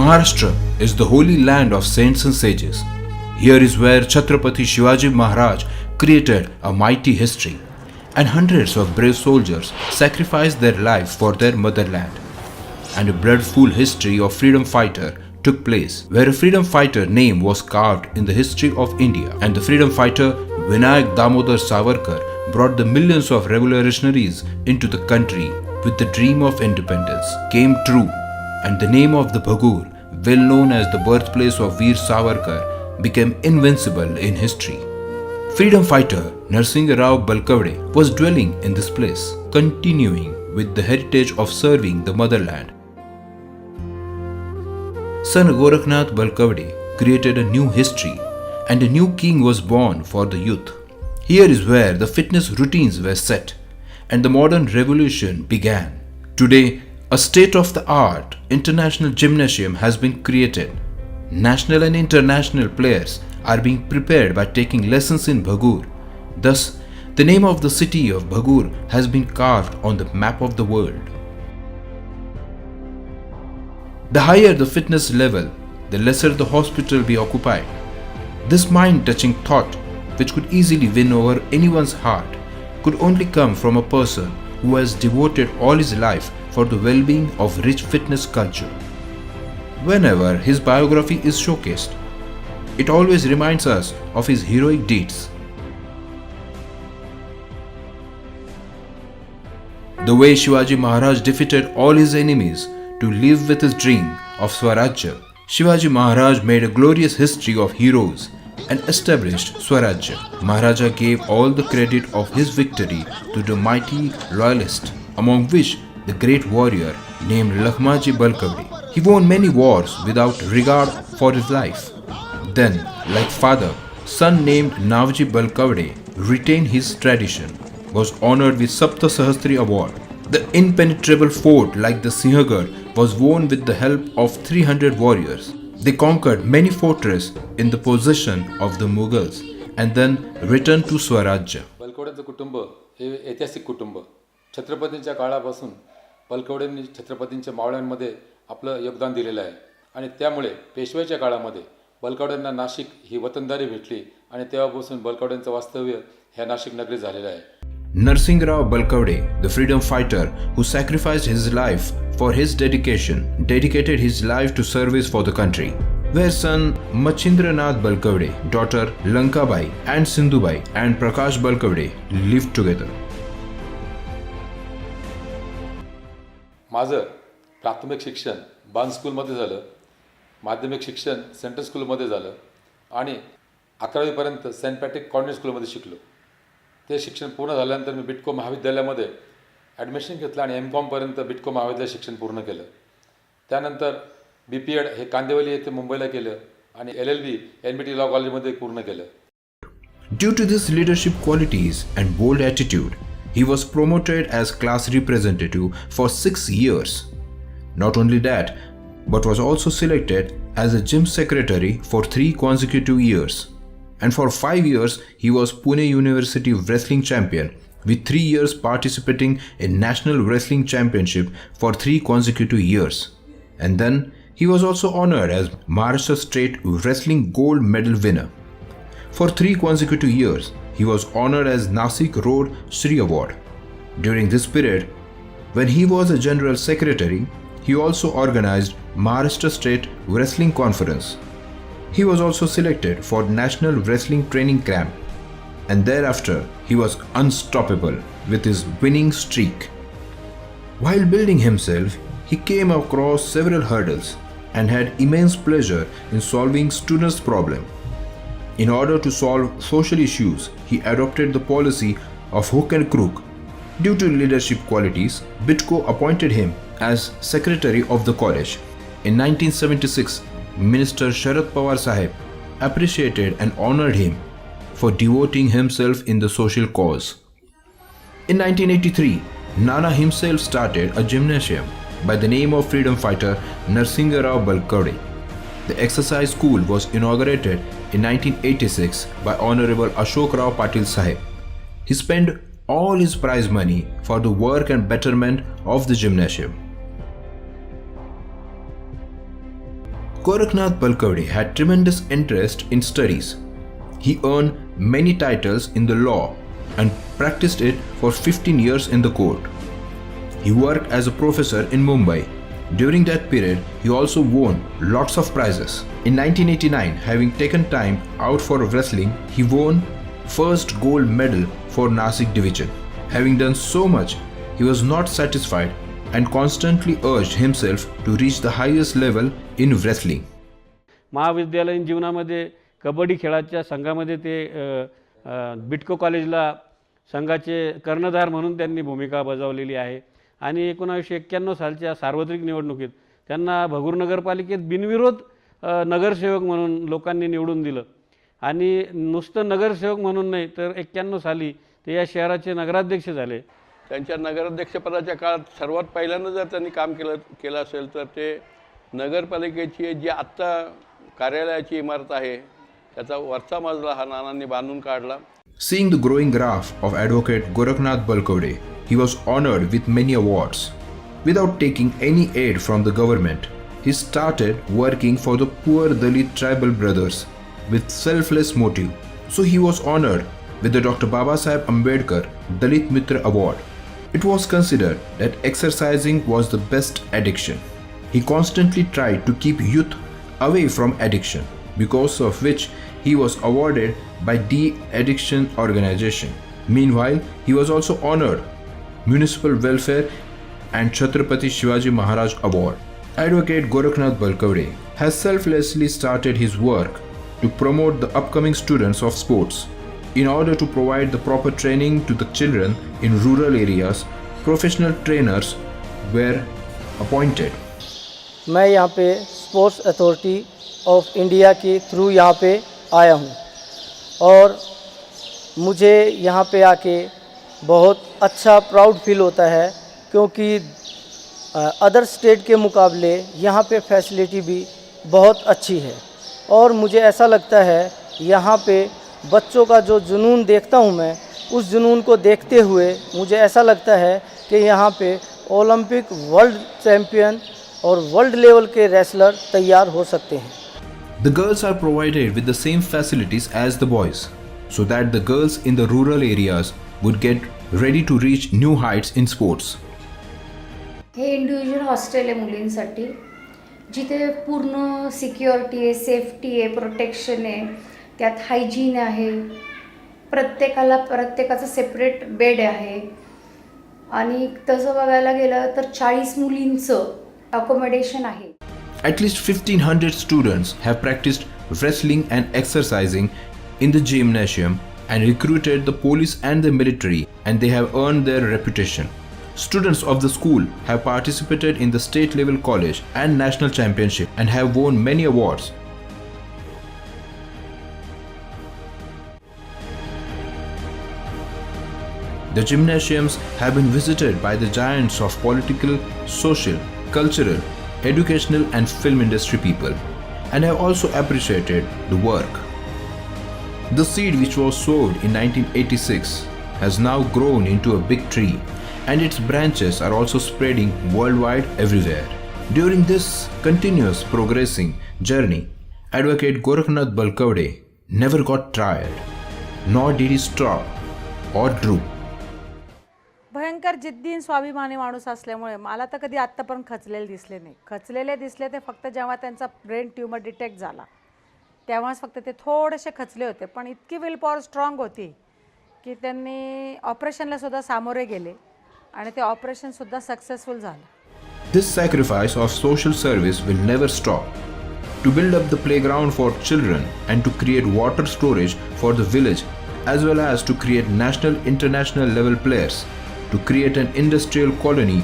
Maharashtra is the holy land of saints and sages. Here is where Chhatrapati Shivaji Maharaj created a mighty history, and hundreds of brave soldiers sacrificed their life for their motherland. And a blood-full history of freedom fighter took place, where a freedom fighter name was carved in the history of India, and the freedom fighter Vinayak Damodar Savarkar brought the millions of revolutionaries into the country with the dream of independence came true, and the name of the Bhagur, well known as the birthplace of Veer Savarkar, became invincible in history. Freedom fighter Narsingh Rao Balkawade was dwelling in this place, continuing with the heritage of serving the motherland. Son Gorakhnath Balkawade created a new history, and a new king was born for the youth. Here is where the fitness routines were set, and the modern revolution began. Today, a state-of-the-art international gymnasium has been created. National and international players are being prepared by taking lessons in Bhagur. Thus, the name of the city of Bhagur has been carved on the map of the world. The higher the fitness level, the lesser the hospital be occupied. This mind-touching thought, which could easily win over anyone's heart, could only come from a person who has devoted all his life for the well-being of rich fitness culture. Whenever his biography is showcased, it always reminds us of his heroic deeds. The way Shivaji Maharaj defeated all his enemies to live with his dream of Swarajya, Shivaji Maharaj made a glorious history of heroes and established Swarajya. Maharaja gave all the credit of his victory to the mighty loyalist, among which the great warrior named Lakhmaji Balkawade. He won many wars without regard for his life. Then, like father, son named Navji Balkawade retained his tradition, was honored with Sapta Sahasri award. The impenetrable fort like the Sinhagad was won with the help of 300 warriors. They conquered many fortresses in the possession of the Mughals and then returned to Swarajya. बलकवडेंचं कुटुंब हे ऐतिहासिक कुटुंब. छत्रपतींच्या काळापासून बलकवडेंनी छत्रपतींच्या मावळ्यांमध्ये आपलं योगदान दिलेलं आहे आणि त्यामुळे पेशव्याच्या काळामध्ये बलकवडेंना नाशिक ही वतनदारी भेटली आणि तेव्हापासून बलकवडेंचं वास्तव्य ह्या नाशिक नगरीत झालेलं आहे. Narsingh Rao Balkawade, the freedom fighter who sacrificed his life for his dedicated his life to service for the country, where son Machindranath Balkawade, daughter Lankabai and Sindhubai and Prakash Balkawade lived together. माझं प्राथमिक शिक्षण बान स्कूलमध्ये झालं, माध्यमिक शिक्षण central स्कूलमध्ये झालं आणि 11वी पर्यंत सेंट पॅट्रिक कॉन्व्हेंट स्कूलमध्ये शिकलो. ते शिक्षण पूर्ण झाल्यानंतर मी बिटको महाविद्यालयामध्ये ॲडमिशन घेतलं आणि एम कॉमपर्यंत बिटको महाविद्यालय शिक्षण पूर्ण केलं. त्यानंतर BPEd हे कांदिवली येथे मुंबईला केलं आणि LLB NBT लॉ कॉलेजमध्ये पूर्ण केलं. Due to his leadership qualities and bold attitude, he was promoted as class representative for 6 years. Not only that, but was also selected as a gym secretary for 3 consecutive years. And for 5 years, he was Pune University Wrestling Champion, with 3 years participating in National Wrestling Championship for 3 consecutive years. And then, he was also honored as Maharashtra State Wrestling Gold Medal winner. For 3 consecutive years, he was honored as Nasik Road Shri Award. During this period, when he was a General Secretary, he also organized Maharashtra State Wrestling Conference. He was also selected for National Wrestling Training Camp, and thereafter he was unstoppable with his winning streak. While building himself, he came across several hurdles and had immense pleasure in solving students' problems. In order to solve social issues, he adopted the policy of hook and crook. Due to leadership qualities, BITCO appointed him as secretary of the college. In 1976, Minister Sharad Pawar Sahib appreciated and honored him for devoting himself in the social cause. In 1983, Nana himself started a gymnasium by the name of freedom fighter Narsingh Rao Balkawade. The exercise school was inaugurated in 1986 by Honorable Ashok Rao Patil Sahib. He spent all his prize money for the work and betterment of the gymnasium. Gorakhnath Balkawade had tremendous interest in studies. He earned many titles in the law and practiced it for 15 years in the court. He worked as a professor in Mumbai. During that period, he also won lots of prizes. In 1989, having taken time out for wrestling, he won first gold medal for Nasik division. Having done so much, he was not satisfied and constantly urged himself to reach the highest level in wrestling. महाविद्यालयीन जीवनामध्ये कबड्डी खेळाच्या संघामध्ये ते बिटको कॉलेजला संघाचे कर्णधार म्हणून त्यांनी भूमिका बजावलेली आहे आणि 1991 सालच्या सार्वत्रिक निवडणुकीत त्यांना भगूर नगरपालिकेत बिनविरोध नगरसेवक म्हणून लोकांनी निवडून दिलं आणि नुसतं नगरसेवक म्हणून नाही तर 91 साली ते या शहराचे नगराध्यक्ष झाले. त्यांच्या नगराध्यक्षपदाच्या काळात सर्वात पहिल्यांदा जर त्यांनी काम केलं असेल तर ते नगरपालिकेची जी आत्ता कार्यालयाची इमारत आहे त्याचा वरचा मजला हा नानांनी बांधून काढला. Seeing the growing graph of advocate Gorakhnath Balkawade, he was honored with many awards. Without taking any aid from the government, he started working for the poor Dalit tribal brothers with selfless motive. So he was honored with the Dr. Babasaheb Ambedkar Dalit Mitra Award. It was considered that exercising was the best addiction. He constantly tried to keep youth away from addiction, because of which he was awarded by De-Addiction Organization. Meanwhile, he was also honored Municipal Welfare and Chhatrapati Shivaji Maharaj Award. Advocate Gorakhnath Balkawade has selflessly started his work to promote the upcoming students of sports. In order to provide the proper training to the children in rural areas, professional trainers were appointed. मैं यहाँ पे sports authority of India के through यहाँ पे आया हूँ और मुझे यहाँ पे आके बहुत अच्छा प्राउड फील होता है क्योंकि अदर स्टेट के मुकाबले यहाँ पे फैसिलिटी भी बहुत अच्छी है और मुझे ऐसा लगता है यहाँ पे बच्चों का जो जुनून देखता हूँ मैं उस जुनून को देखते हुए मुझे ऐसा लगता है कि यहाँ पे ओलंपिक वर्ल्ड चैम्पियन और वर्ल्ड लेवल के रेसलर तैयार हो सकते हैं. The girls are provided with the same facilities as the boys, so that the girls in the rural areas would get ready to reach new heights in sports. हे individual hostel आहे मुलींसाठी जिथे पूर्ण security आहे, safety आहे, protection आहे, त्यात hygiene आहे, प्रत्येकाचं सेपरेट बेड आहे आणि तसं बघायला गेलं तर 40 मुलींचं अकोमोडेशन आहे. At least 1500 students have practiced wrestling and exercising in the gymnasium and recruited the police and the military, and they have earned their reputation. Students of the school have participated in the state level college and national championship and have won many awards. The gymnasiums have been visited by the giants of political, social, cultural, educational and film industry people, and have also appreciated the work. The seed which was sowed in 1986 has now grown into a big tree, and its branches are also spreading worldwide everywhere. During this continuous progressing journey, Advocate Gorakhnath Balkawade never got tired, nor did he stop or droop. भयंकर जिद्दी स्वाभिमानी माणूस असल्यामुळे मला तर कधी आत्तापर्यंत खचलेले दिसले नाही. खचलेले दिसले ते फक्त जेव्हा त्यांचा ब्रेन ट्यूमर डिटेक्ट झाला तेव्हाच फक्त ते थोडेसे खचले होते, पण इतकी विल पॉवर स्ट्रॉंग होती की त्यांनी ऑपरेशनला सुद्धा सामोरे गेले आणि ते ऑपरेशन सुद्धा सक्सेसफुल झालं. This sacrifice of social service will never stop. To build up the playground for children and to create water storage for the village, as well as to create national international level players, to create an industrial colony,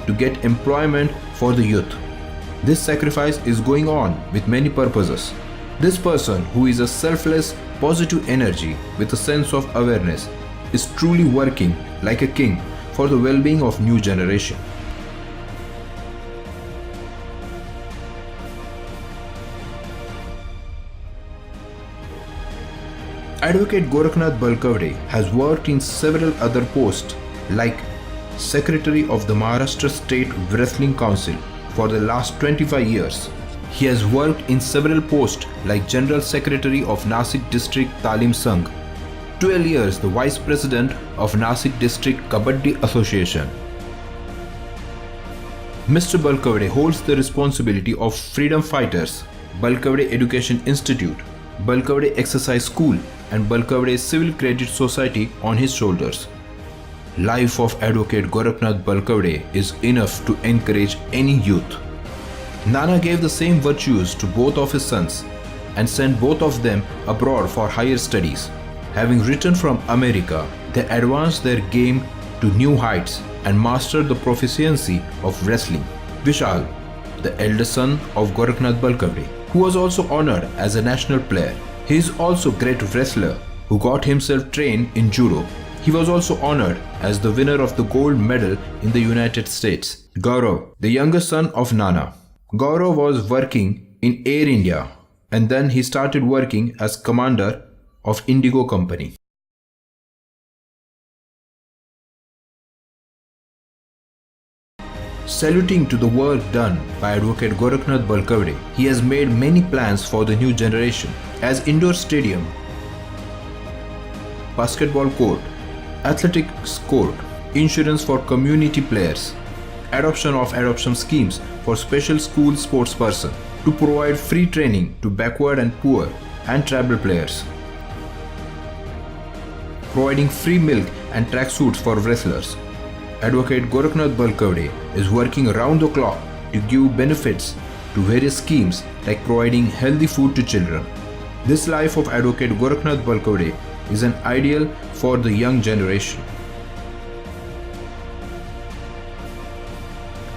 to get employment for the youth. This sacrifice is going on with many purposes. This person, who is a selfless, positive energy with a sense of awareness, is truly working like a king for the well-being of new generation. Advocate Gorakhnath Balkawade has worked in several other posts like Secretary of the Maharashtra State Wrestling Council for the last 25 years. He has worked in several posts like General Secretary of Nasik District Talim Sangh, 12 years the Vice President of Nasik District Kabaddi Association. Mr. Balkawade holds the responsibility of Freedom Fighters, Balkawade Education Institute, Balkawade Exercise School and Balkawade Civil Credit Society on his shoulders. Life of Advocate Gorakhnath Balkawade is enough to encourage any youth. Nana gave the same virtues to both of his sons and sent both of them abroad for higher studies. Having returned from America, they advanced their game to new heights and mastered the proficiency of wrestling. Vishal, the eldest son of Gorakhnath Balkawade, who was also honored as a national player. He is also a great wrestler who got himself trained in judo. He was also honored as the winner of the gold medal in the United States. Gaurav, the younger son of Nana. Gaurav was working in Air India and then he started working as commander of Indigo Company. Saluting to the work done by Advocate Gorakhnath Balkawade, he has made many plans for the new generation as indoor stadium, basketball court, athletics court, insurance for community players, adoption schemes for special school sports person, to provide free training to backward and poor and tribal players, providing free milk and tracksuits for wrestlers. Advocate Gorakhnath Balkawade is working around the clock to give benefits to various schemes like providing healthy food to children. This life of Advocate Gorakhnath Balkawade is an ideal for the young generation.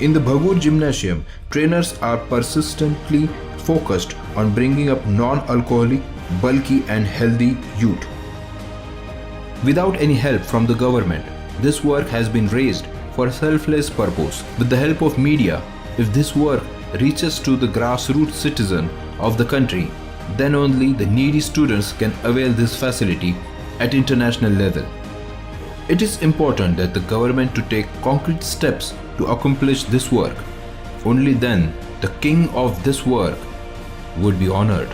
In the Bhagur Gymnasium, trainers are persistently focused on bringing up non-alcoholic, bulky and healthy youth. Without any help from the government, this work has been raised for a selfless purpose. With the help of media, if this work reaches to the grassroots citizen of the country, then only the needy students can avail this facility at international level. It is important that the government to take concrete steps to accomplish this work. Only then the king of this work would be honored.